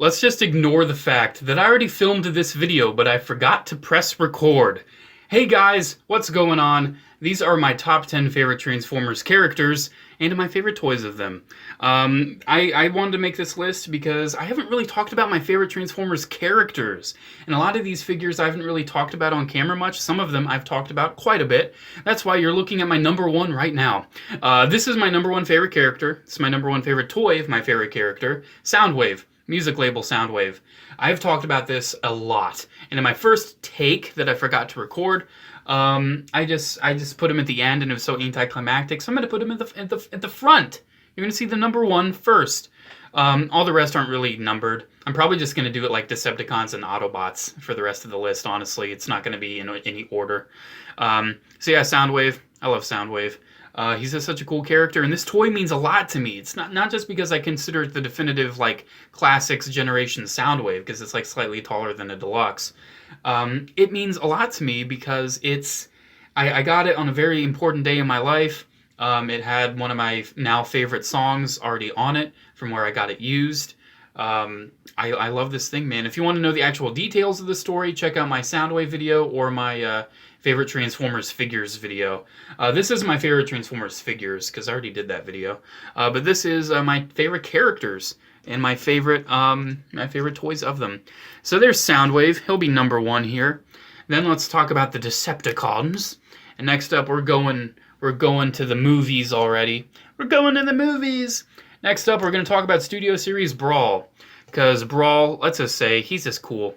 Let's just ignore the fact that I already filmed this video, but I forgot to press record. Hey guys, what's going on? These are my top 10 favorite Transformers characters, and my favorite toys of them. I wanted to make this list because I haven't really talked about my favorite Transformers characters. And a lot of these figures I haven't really talked about on camera much. Some of them I've talked about quite a bit. That's why you're looking at my number one right now. This is my number one favorite character. It's my number one favorite toy of my favorite character, Soundwave. Music label Soundwave. I've talked about this a lot, and in my first take that I forgot to record, I just put him at the end, and it was so anticlimactic. So I'm going to put him at the front. You're going to see the number one first. All the rest aren't really numbered. I'm probably just going to do it like Decepticons and Autobots for the rest of the list. Honestly, it's not going to be in any order. So yeah, Soundwave. I love Soundwave. He's just such a cool character, and this toy means a lot to me. It's not just because I consider it the definitive, like, Classics generation Soundwave, because it's, like, slightly taller than a Deluxe. It means a lot to me because I got it on a very important day in my life. It had one of my now favorite songs already on it from where I got it used. I love this thing, man. If you want to know the actual details of the story, check out my Soundwave video or my favorite Transformers figures video. This is my favorite Transformers figures because I already did that video. But this is my favorite characters and my favorite toys of them. So there's Soundwave. He'll be number one here. Then let's talk about the Decepticons. And next up, we're going to the movies already. We're going to the movies. Next up, we're going to talk about Studio Series Brawl. Because Brawl, let's just say, he's just cool.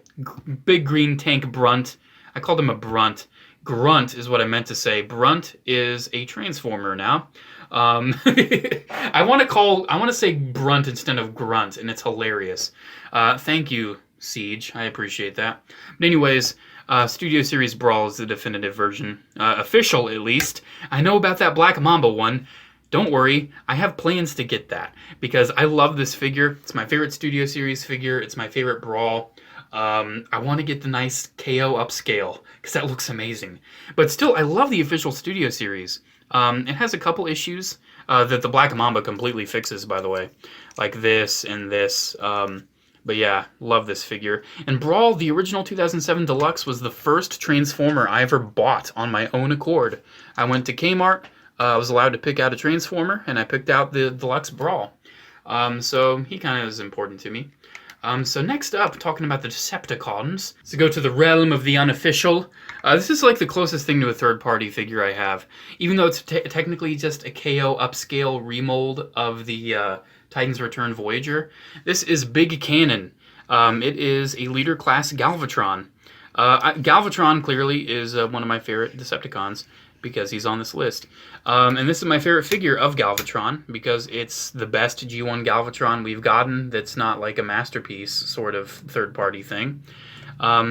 Big green tank Brunt. I called him a Brunt. Grunt is what I meant to say. Brunt is a Transformer now. I want to say Brunt instead of Grunt, and it's hilarious. Thank you, Siege. I appreciate that. But anyways, Studio Series Brawl is the definitive version. Official, at least. I know about that Black Mamba one. Don't worry, I have plans to get that, because I love this figure. It's my favorite Studio Series figure. It's my favorite Brawl. I want to get the nice KO upscale, because that looks amazing. But still, I love the official Studio Series. It has a couple issues that the Black Mamba completely fixes, by the way. Like this and this. But yeah, love this figure. And Brawl, the original 2007 Deluxe, was the first Transformer I ever bought on my own accord. I went to Kmart. I was allowed to pick out a Transformer, and I picked out the Deluxe Brawl. So he kind of is important to me. So next up, talking about the Decepticons, to go to the realm of the unofficial. This is like the closest thing to a third-party figure I have. Even though it's technically just a KO upscale remold of the Titans Return Voyager, this is Big Cannon. It is a leader class Galvatron. Galvatron clearly is one of my favorite Decepticons, because he's on this list. And this is my favorite figure of Galvatron, because it's the best G1 Galvatron we've gotten that's not like a masterpiece sort of third-party thing.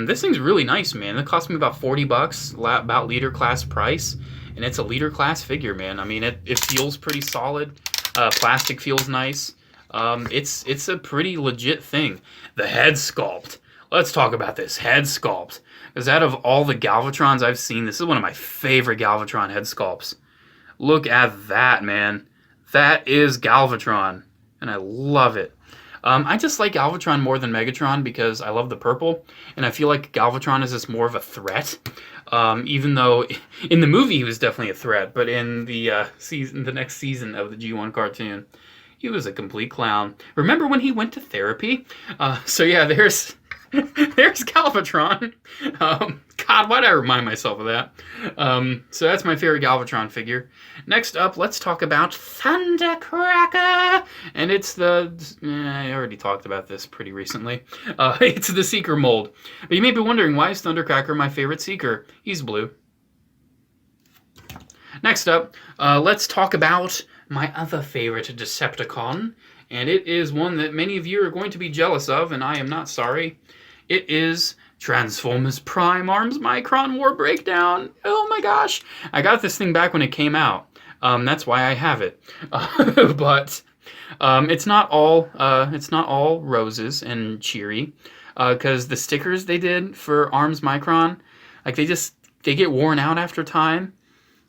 This thing's really nice, man. It cost me about $40, about leader class price, and it's a leader class figure, man. I mean, it feels pretty solid. Plastic feels nice. It's a pretty legit thing. The head sculpt. Let's talk about this head sculpt. Because out of all the Galvatrons I've seen, this is one of my favorite Galvatron head sculpts. Look at that, man. That is Galvatron. And I love it. I just like Galvatron more than Megatron because I love the purple. And I feel like Galvatron is just more of a threat. Even though in the movie he was definitely a threat. But in the next season of the G1 cartoon, he was a complete clown. Remember when he went to therapy? So yeah, there's Galvatron. God, why did I remind myself of that? So that's my favorite Galvatron figure. Next up, let's talk about Thundercracker. And it's I already talked about this pretty recently. It's the Seeker mold. But you may be wondering, why is Thundercracker my favorite Seeker? He's blue. Next up, let's talk about my other favorite Decepticon. And it is one that many of you are going to be jealous of, and I am not sorry. It is Transformers Prime Arms Micron War Breakdown. Oh my gosh. I got this thing back when it came out. That's why I have it. But it's not all roses and cheery. Because the stickers they did for Arms Micron, like they get worn out after time.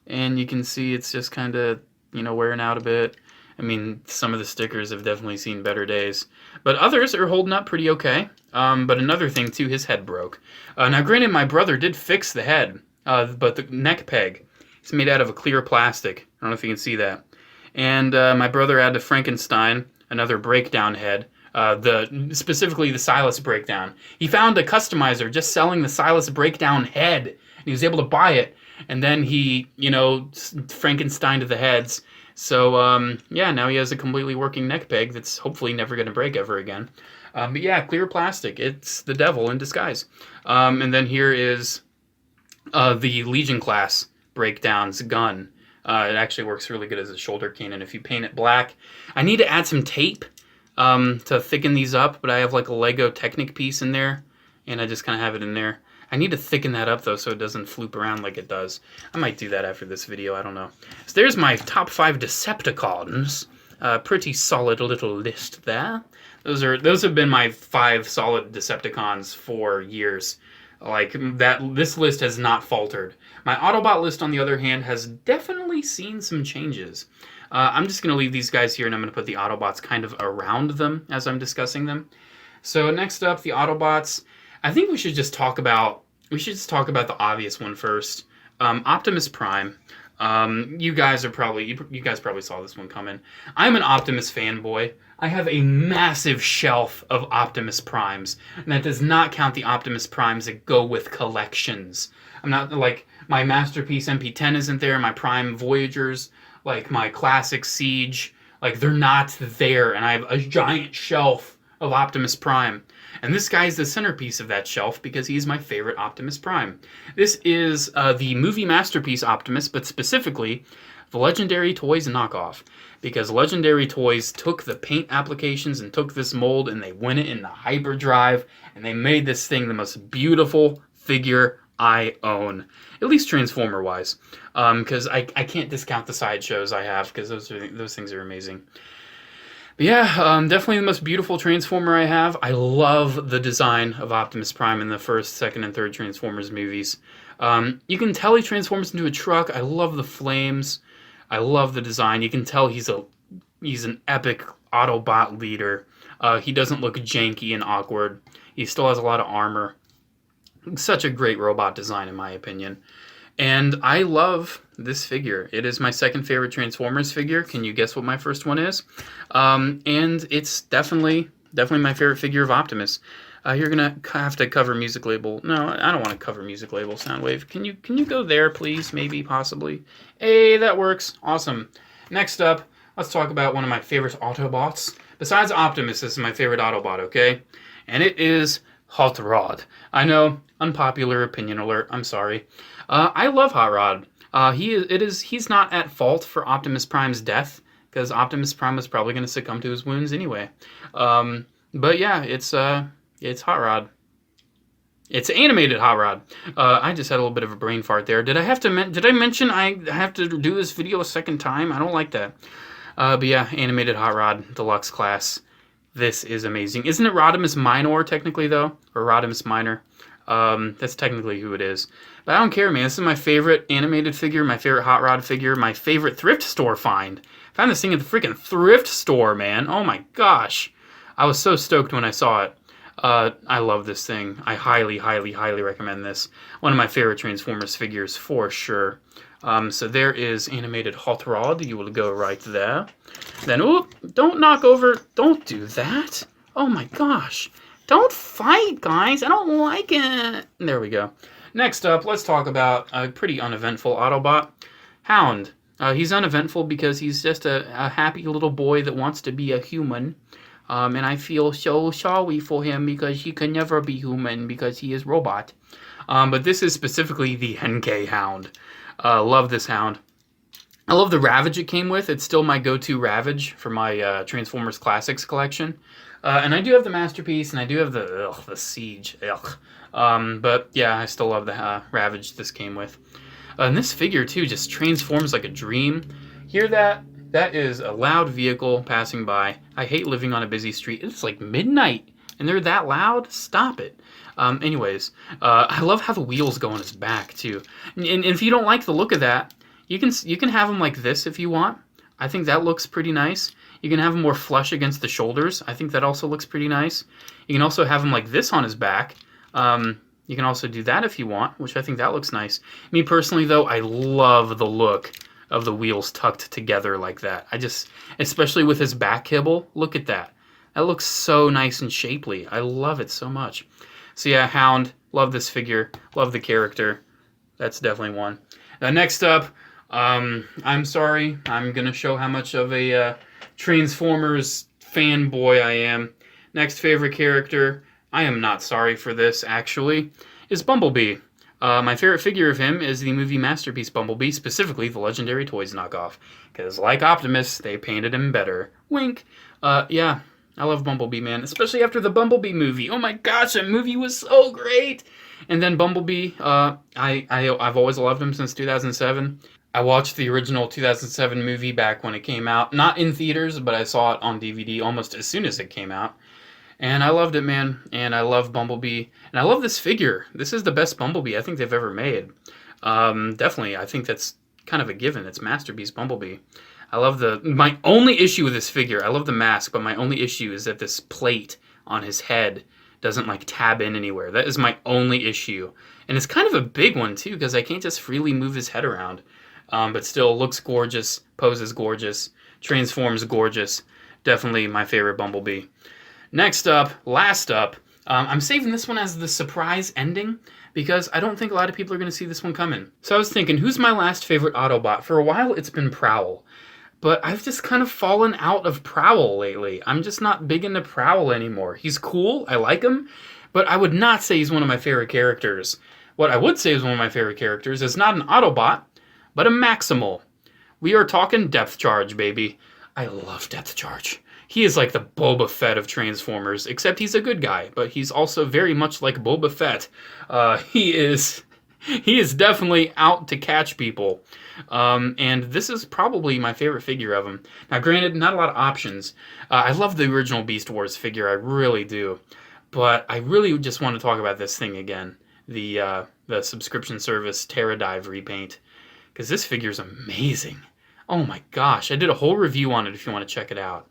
And you can see it's just kind of, wearing out a bit. I mean, some of the stickers have definitely seen better days. But others are holding up pretty okay. But another thing, too, his head broke. Now, granted, my brother did fix the head, but the neck peg, it's made out of a clear plastic. I don't know if you can see that. And my brother had to Frankenstein another breakdown head. Specifically the Silas breakdown. He found a customizer just selling the Silas breakdown head, and he was able to buy it. And then he, Frankensteined the heads. So yeah, now he has a completely working neck peg that's hopefully never going to break ever again. But yeah, clear plastic. It's the devil in disguise. And then here is the Legion class breakdown's gun. It actually works really good as a shoulder cannon if you paint it black. I need to add some tape to thicken these up, but I have like a Lego Technic piece in there, and I just kind of have it in there. I need to thicken that up though so it doesn't floop around like it does. I might do that after this video, I don't know. So there's my top 5 Decepticons. Pretty solid little list there. Those have been my 5 solid Decepticons for years. Like that, this list has not faltered. My Autobot list, on the other hand, has definitely seen some changes. I'm just going to leave these guys here, and I'm going to put the Autobots kind of around them as I'm discussing them. So next up, the Autobots. I think we should just talk about the obvious one first. Optimus Prime. You guys probably saw this one coming. I'm an Optimus fanboy. I have a massive shelf of Optimus Primes, and that does not count the Optimus Primes that go with collections. I'm not like my Masterpiece MP10 isn't there, my Prime Voyagers, like my Classic Siege, like they're not there, and I have a giant shelf of Optimus Prime. And this guy is the centerpiece of that shelf because he's my favorite Optimus Prime. This is the movie Masterpiece Optimus, but specifically the Legendary Toys knockoff. Because Legendary Toys took the paint applications and took this mold and they went it in the hyperdrive and they made this thing the most beautiful figure I own. At least Transformer-wise. Because I can't discount the sideshows I have because those things are amazing. But yeah, definitely the most beautiful Transformer I have. I love the design of Optimus Prime in the first, second, and third Transformers movies. You can tell he transforms into a truck. I love the flames. I love the design. You can tell he's an epic Autobot leader. He doesn't look janky and awkward. He still has a lot of armor. Such a great robot design, in my opinion. And I love this figure. It is my second favorite Transformers figure. Can you guess what my first one is? And it's definitely my favorite figure of Optimus. You're gonna have to cover music label. No, I don't want to cover music label. Soundwave. Can you go there, please? Maybe, possibly. Hey, that works. Awesome. Next up, let's talk about one of my favorite Autobots. Besides Optimus, this is my favorite Autobot. Okay, and it is Hot Rod. I know, unpopular opinion alert. I'm sorry. I love Hot Rod. He's not at fault for Optimus Prime's death because Optimus Prime was probably going to succumb to his wounds anyway. But yeah, it's Hot Rod. It's animated Hot Rod. I just had a little bit of a brain fart there. Did I mention I have to do this video a second time? I don't like that. But yeah, animated Hot Rod Deluxe class. This is amazing. Isn't it Rodimus Minor technically though, or Rodimus Minor? That's technically who it is. But I don't care, man. This is my favorite animated figure, my favorite Hot Rod figure, my favorite thrift store find. I found this thing at the freaking thrift store, man. Oh my gosh. I was so stoked when I saw it. I love this thing. I highly, highly, highly recommend this. One of my favorite Transformers figures for sure. So there is animated Hot Rod. You will go right there. Then, oh, don't knock over. Don't do that. Oh my gosh. Don't fight, guys. I don't like it. There we go. Next up, let's talk about a pretty uneventful Autobot, Hound. He's uneventful because he's just a happy little boy that wants to be a human. And I feel so sorry for him because he can never be human because he is robot. But this is specifically the NK Hound. Love this Hound. I love the Ravage it came with. It's still my go-to Ravage for my Transformers Classics collection. And I do have the Masterpiece, and I do have the Siege. But yeah, I still love the Ravage this came with. And this figure, too, just transforms like a dream. Hear that? That is a loud vehicle passing by. I hate living on a busy street. It's like midnight, and they're that loud? Stop it. Anyways, I love how the wheels go on his back, too. And if you don't like the look of that, you can have him like this if you want. I think that looks pretty nice. You can have him more flush against the shoulders. I think that also looks pretty nice. You can also have him like this on his back. You can also do that if you want, which I think that looks nice. Me personally, though, I love the look of the wheels tucked together like that. Especially with his back kibble, look at that. That looks so nice and shapely. I love it so much. So yeah, Hound, love this figure, love the character. That's definitely one. Next up, I'm sorry, I'm going to show how much of a Transformers fanboy I am. Next favorite character, I am not sorry for this, actually, is Bumblebee. My favorite figure of him is the movie masterpiece Bumblebee, specifically the Legendary Toys knockoff. Because, like Optimus, they painted him better. Wink. Yeah, I love Bumblebee, man. Especially after the Bumblebee movie. Oh my gosh, that movie was so great! And then Bumblebee, I've always loved him since 2007. I watched the original 2007 movie back when it came out. Not in theaters, but I saw it on DVD almost as soon as it came out. And I loved it, man. And I love Bumblebee. And I love this figure. This is the best Bumblebee I think they've ever made. Definitely, I think that's kind of a given. It's Masterpiece Bumblebee. I love my only issue with this figure, I love the mask, but my only issue is that this plate on his head doesn't like tab in anywhere. That is my only issue. And it's kind of a big one too, because I can't just freely move his head around. But still looks gorgeous, poses gorgeous, transforms gorgeous. Definitely my favorite Bumblebee. Next up, last up, I'm saving this one as the surprise ending because I don't think a lot of people are going to see this one coming. So I was thinking, who's my last favorite Autobot? For a while, it's been Prowl. But I've just kind of fallen out of Prowl lately. I'm just not big into Prowl anymore. He's cool, I like him, but I would not say he's one of my favorite characters. What I would say is one of my favorite characters is not an Autobot, but a Maximal. We are talking Depth Charge, baby. I love Depth Charge. He is like the Boba Fett of Transformers, except he's a good guy, but he's also very much like Boba Fett. He is definitely out to catch people. And this is probably my favorite figure of him. Now, granted, not a lot of options. I love the original Beast Wars figure, I really do. But I really just want to talk about this thing again, the subscription service Terradive repaint, because this figure is amazing. Oh my gosh, I did a whole review on it if you want to check it out.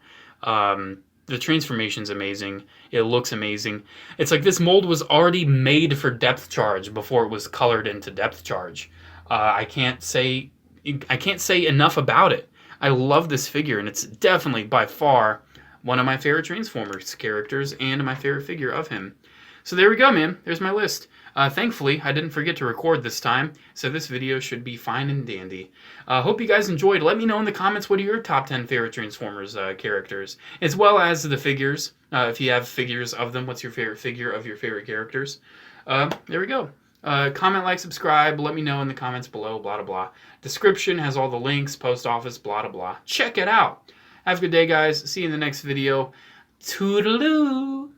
The transformation's amazing. It looks amazing. It's like this mold was already made for Depth Charge before it was colored into Depth Charge. I can't say enough about it. I love this figure, and it's definitely by far one of my favorite Transformers characters and my favorite figure of him. So there we go, man. There's my list. Thankfully, I didn't forget to record this time, so this video should be fine and dandy. Hope you guys enjoyed. Let me know in the comments what are your top 10 favorite Transformers characters, as well as the figures. If you have figures of them, what's your favorite figure of your favorite characters? There we go. Comment, like, subscribe. Let me know in the comments below, blah, blah, blah. Description has all the links, post office, blah, blah, blah. Check it out. Have a good day, guys. See you in the next video. Toodaloo!